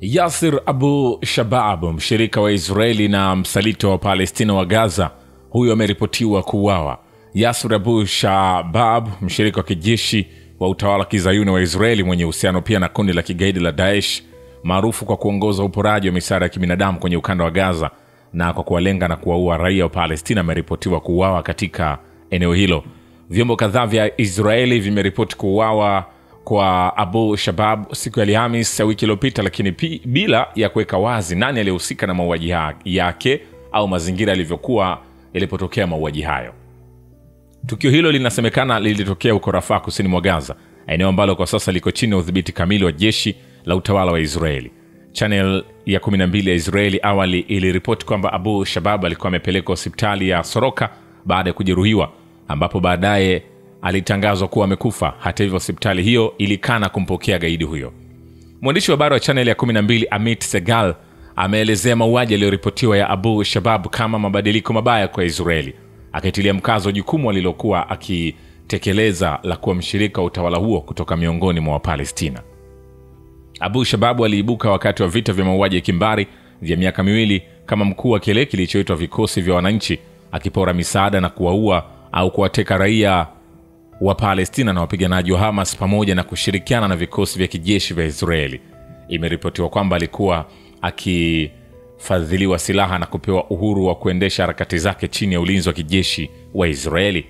Yasir Abu Shabab, mshirika wa Israeli na msaliti wa Palestina wa Gaza, huyo ameripotiwa kuuawa. Yasir Abu Shabab, mshirika wa kijeshi wa utawala kizayuni wa Israeli mwenye uhusiano pia na kundi la kigaidi la Daesh, maarufu kwa kuongoza uporaji wa misaada ya kibinadamu kwenye ukanda wa Gaza na kwa kuwalenga na kuwaua raia wa Palestina, ameripotiwa kuuawa katika eneo hilo. Vyombo kadhaa vya Israeli vimeripoti kuuawa kwa Abu Shabab siku ya Alhamisi ya wiki iliyopita, lakini bila ya kuweka wazi nani aliyehusika na mauaji yake au mazingira yalivyokuwa ilipotokea mauaji hayo. Tukio hilo linasemekana lilitokea huko Rafah, kusini mwa Gaza, eneo ambalo kwa sasa liko chini ya udhibiti kamili wa jeshi la utawala wa Israeli. Channel ya 12 ya Israeli awali iliripoti kwamba Abu Shabab alikuwa amepelekwa hospitali ya Soroka baada ya kujeruhiwa, ambapo baadaye alitangazwa kuwa amekufa. Hata hivyo, hospitali hiyo ilikana kumpokea gaidi huyo. Mwandishi wa habari wa channel ya 12 Amit Segal ameelezea mauaji yaliyoripotiwa ya Abu Shabab kama mabadiliko mabaya kwa Israeli, akitilia mkazo jukumu alilokuwa akitekeleza la kuwa mshirika wa utawala huo kutoka miongoni mwa Wapalestina. Abu Shabab aliibuka wakati wa vita vya mauaji ya kimbari vya miaka miwili kama mkuu wa kile kilichoitwa vikosi vya wananchi, akipora misaada na kuwaua au kuwateka raia wa Palestina na wapiganaji wa Hamas pamoja na kushirikiana na vikosi vya kijeshi vya Israeli. Imeripotiwa kwamba alikuwa akifadhiliwa silaha na kupewa uhuru wa kuendesha harakati zake chini ya ulinzi wa kijeshi wa Israeli.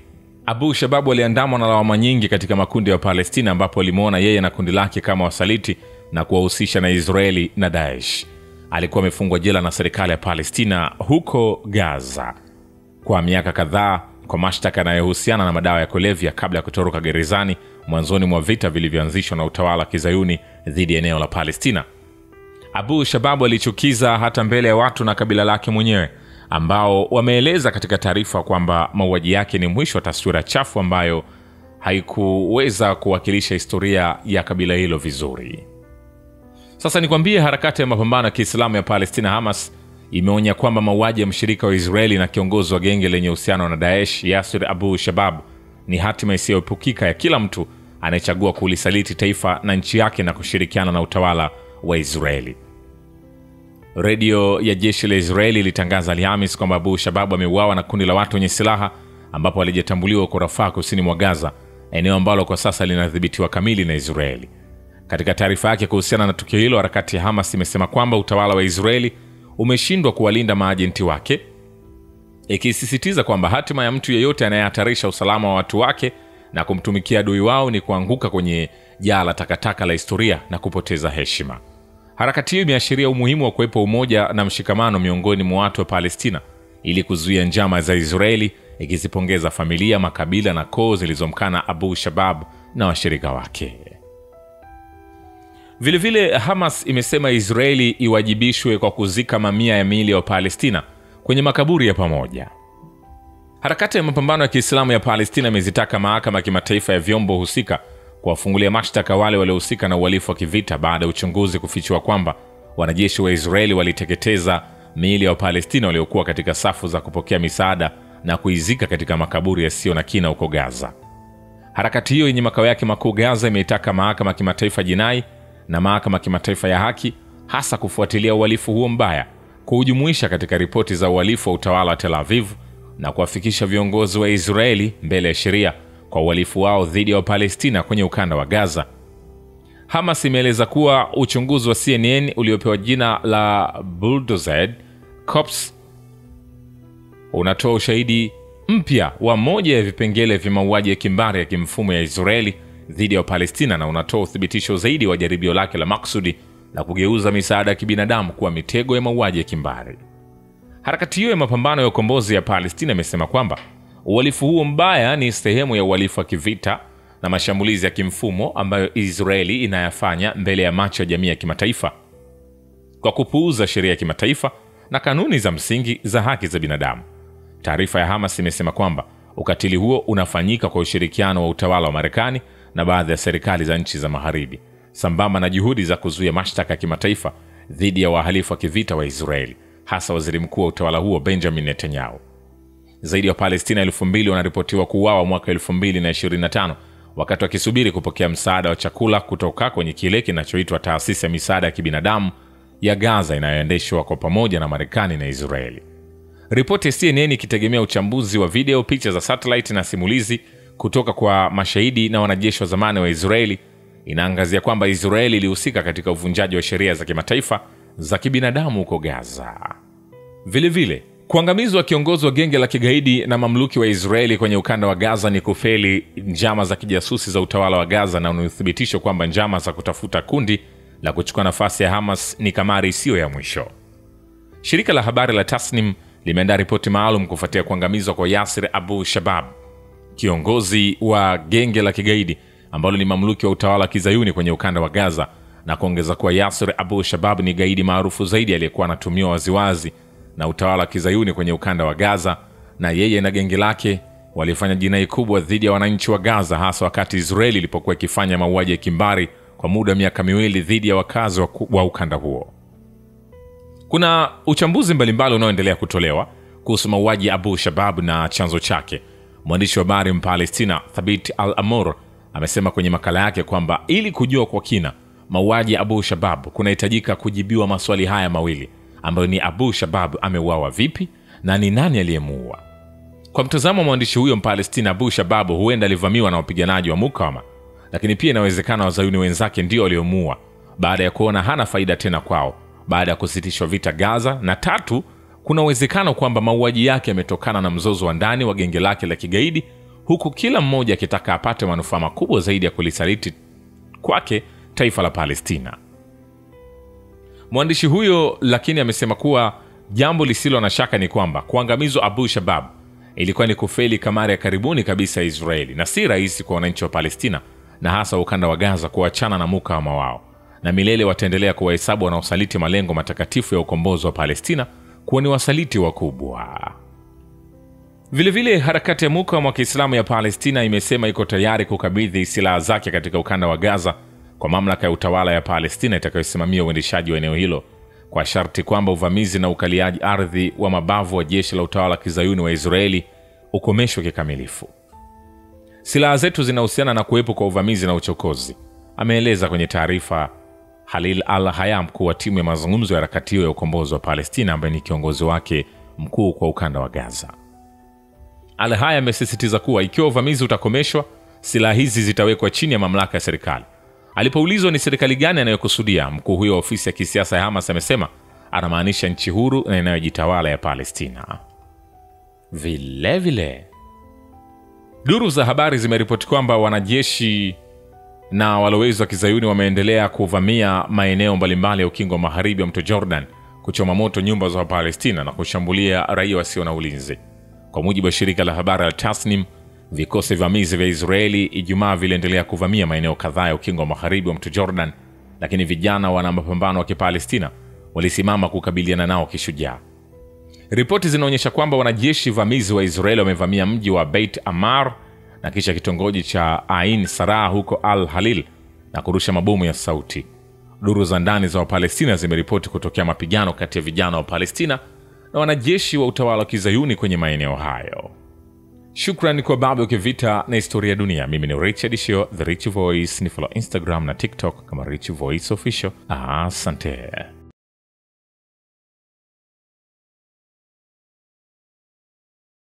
Abu Shabab aliandamwa na lawama nyingi katika makundi ya Palestina, ambapo alimuona yeye na kundi lake kama wasaliti na kuwahusisha na Israeli na Daesh. Alikuwa amefungwa jela na serikali ya Palestina huko Gaza kwa miaka kadhaa kwa mashtaka yanayohusiana na madawa ya kulevya kabla ya kutoroka gerezani mwanzoni mwa vita vilivyoanzishwa na utawala wa kizayuni dhidi ya eneo la Palestina. Abu Shabab alichukiza hata mbele ya watu na kabila lake mwenyewe, ambao wameeleza katika taarifa kwamba mauaji yake ni mwisho wa taswira chafu ambayo haikuweza kuwakilisha historia ya kabila hilo vizuri. Sasa nikwambie, harakati ya mapambano ya Kiislamu ya Palestina Hamas imeonya kwamba mauaji ya mshirika wa Israeli na kiongozi wa genge lenye uhusiano na Daesh, Yasir Abu Shabab, ni hatima isiyoepukika ya kila mtu anayechagua kulisaliti taifa na nchi yake na kushirikiana na utawala wa Israeli. Radio ya jeshi la Israeli ilitangaza Alhamisi kwamba Abu Shabab ameuawa na kundi la watu wenye silaha, ambapo alijitambuliwa huko Rafah, kusini mwa Gaza, eneo ambalo kwa sasa linadhibitiwa kamili na Israeli. Katika taarifa yake kuhusiana na tukio hilo, harakati ya Hamas imesema kwamba utawala wa Israeli umeshindwa kuwalinda maajenti wake, ikisisitiza kwamba hatima ya mtu yeyote anayehatarisha usalama wa watu wake na kumtumikia adui wao ni kuanguka kwenye jaa la takataka la historia na kupoteza heshima. Harakati hiyo imeashiria umuhimu wa kuwepo umoja na mshikamano miongoni mwa watu wa Palestina ili kuzuia njama za Israeli, ikizipongeza familia, makabila na koo zilizomkana Abu Shabab na washirika wake. Vilevile Hamas imesema Israeli iwajibishwe kwa kuzika mamia ya miili ya Palestina kwenye makaburi ya pamoja. Harakati ya mapambano ya Kiislamu ya Palestina imezitaka mahakama ya kimataifa ya vyombo husika kuwafungulia mashtaka wale waliohusika na uhalifu wa kivita baada ya uchunguzi kufichua kwamba wanajeshi wa Israeli waliteketeza miili ya Palestina waliokuwa katika safu za kupokea misaada na kuizika katika makaburi yasiyo na kina huko Gaza. Harakati hiyo yenye makao yake makuu Gaza imeitaka mahakama ya kimataifa jinai na mahakama ya kimataifa ya haki hasa kufuatilia uhalifu huo mbaya, kuujumuisha katika ripoti za uhalifu wa utawala wa Tel Aviv na kuwafikisha viongozi wa Israeli mbele ya sheria kwa uhalifu wao dhidi ya Wapalestina kwenye ukanda wa Gaza. Hamas imeeleza kuwa uchunguzi wa CNN uliopewa jina la Bulldozer Corps unatoa ushahidi mpya wa moja ya vipengele vya mauaji ya kimbari ya kimfumo ya Israeli dhidi ya Palestina, na unatoa uthibitisho zaidi wa jaribio lake la maksudi la kugeuza misaada ya kibinadamu kuwa mitego ya mauaji ya kimbari. Harakati hiyo ya mapambano ya ukombozi ya Palestina imesema kwamba uhalifu huo mbaya ni sehemu ya uhalifu wa kivita na mashambulizi ya kimfumo ambayo Israeli inayafanya mbele ya macho ya jamii ya kimataifa kwa kupuuza sheria ya kimataifa na kanuni za msingi za haki za binadamu. Taarifa ya Hamas imesema kwamba ukatili huo unafanyika kwa ushirikiano wa utawala wa Marekani na baadhi ya serikali za nchi za Magharibi, sambamba na juhudi za kuzuia mashtaka ya kimataifa dhidi ya wahalifu wa kivita wa Israeli, hasa waziri mkuu wa utawala huo Benjamin Netanyahu. Zaidi ya Palestina 2,000 wanaripotiwa kuuawa mwaka 2025 wakati wakisubiri kupokea msaada wa chakula kutoka kwenye kile kinachoitwa taasisi ya misaada ya kibinadamu ya Gaza inayoendeshwa kwa pamoja na Marekani na Israeli. Ripoti ya CNN ikitegemea uchambuzi wa video, picha za satellite na simulizi kutoka kwa mashahidi na wanajeshi wa zamani wa Israeli inaangazia kwamba Israeli ilihusika katika uvunjaji wa sheria za kimataifa za kibinadamu huko Gaza. Vile kuangamizwa kiongozi wa genge la kigaidi na mamluki wa Israeli kwenye ukanda wa Gaza ni kufeli njama za kijasusi za utawala wa Gaza, na unathibitisho kwamba njama za kutafuta kundi la kuchukua nafasi ya Hamas ni kamari isiyo ya mwisho. Shirika la habari la Tasnim limeandaa ripoti maalum kufuatia kuangamizwa kwa Yasir Abu Shabab, kiongozi wa genge la kigaidi ambalo ni mamluki wa utawala wa Kizayuni kwenye ukanda wa Gaza, na kuongeza kuwa Yasir Abu Shabab ni gaidi maarufu zaidi aliyekuwa anatumiwa waziwazi na utawala wa Kizayuni kwenye ukanda wa Gaza, na yeye na genge lake walifanya jinai kubwa dhidi ya wananchi wa Gaza, hasa wakati Israeli ilipokuwa ikifanya mauaji ya kimbari kwa muda wa miaka miwili dhidi ya wakazi wa ukanda huo. Kuna uchambuzi mbalimbali unaoendelea kutolewa kuhusu mauaji ya Abu Shabab na chanzo chake. Mwandishi wa habari Mpalestina Thabit Al-Amur amesema kwenye makala yake kwamba ili kujua kwa kina mauaji ya Abu Shabab kunahitajika kujibiwa maswali haya mawili, ambayo ni Abu Shabab ameuawa vipi na ni nani aliyemuua. Kwa mtazamo wa mwandishi huyo Mpalestina, Abu Shabab huenda alivamiwa na wapiganaji wa mukawama, lakini pia inawezekana wazayuni wenzake ndio waliomuua baada ya kuona hana faida tena kwao baada ya kusitishwa vita Gaza. Na tatu, kuna uwezekano kwamba mauaji yake yametokana na mzozo wa ndani wa genge lake la kigaidi, huku kila mmoja akitaka apate manufaa makubwa zaidi ya kulisaliti kwake taifa la Palestina. Mwandishi huyo lakini amesema kuwa jambo lisilo na shaka ni kwamba kuangamizwa Abu Shabab ilikuwa ni kufeli kamari ya karibuni kabisa Israeli, na si rahisi kwa wananchi wa Palestina na hasa ukanda wa Gaza kuachana na mukawama wao, na milele wataendelea kuwahesabu wanaosaliti malengo matakatifu ya ukombozi wa Palestina kuwa ni wasaliti wakubwa. Vile harakati ya mukawama wa Kiislamu ya Palestina imesema iko tayari kukabidhi silaha zake katika ukanda wa Gaza kwa mamlaka ya utawala ya Palestina itakayosimamia uendeshaji wa eneo hilo, kwa sharti kwamba uvamizi na ukaliaji ardhi wa mabavu wa jeshi la utawala Kizayuni wa Israeli ukomeshwe kikamilifu. Silaha zetu zinahusiana na kuwepo kwa uvamizi na uchokozi, ameeleza kwenye taarifa Halil Al-Hayam, mkuu wa timu ya mazungumzo ya harakati hiyo ya ukombozi wa Palestina, ambaye ni kiongozi wake mkuu kwa ukanda wa Gaza. Al-Hayam amesisitiza kuwa ikiwa uvamizi utakomeshwa, silaha hizi zitawekwa chini ya mamlaka ya serikali. Alipoulizwa ni serikali gani anayokusudia, mkuu huyo wa ofisi ya kisiasa ya Hamas amesema anamaanisha nchi huru na inayojitawala ya Palestina. Vile duru za habari zimeripoti kwamba wanajeshi na walowezi wa Kizayuni wameendelea kuvamia maeneo mbalimbali ya ukingo wa magharibi wa mto Jordan, kuchoma moto nyumba za Palestina na kushambulia raia wasio na ulinzi. Kwa mujibu wa shirika la habari la Tasnim, vikosi vamizi vya Israeli Ijumaa viliendelea kuvamia maeneo kadhaa ya ukingo wa magharibi wa mto Jordan, lakini vijana wana mapambano wa Kipalestina walisimama kukabiliana nao kishujaa. Ripoti zinaonyesha kwamba wanajeshi vamizi wa Israeli wamevamia mji wa Beit Amar na kisha kitongoji cha Ain Sarah huko Al-Halil na kurusha mabomu ya sauti. Duru za ndani za Wapalestina zimeripoti kutokea mapigano kati ya vijana wa Palestina na wanajeshi wa utawala wa Kizayuni kwenye maeneo hayo. Shukrani kwa Babu Kivita na Historia Dunia. Mimi ni Richard Shio, The Rich Voice. Ni follow Instagram na TikTok kama Rich Voice Official. Asante.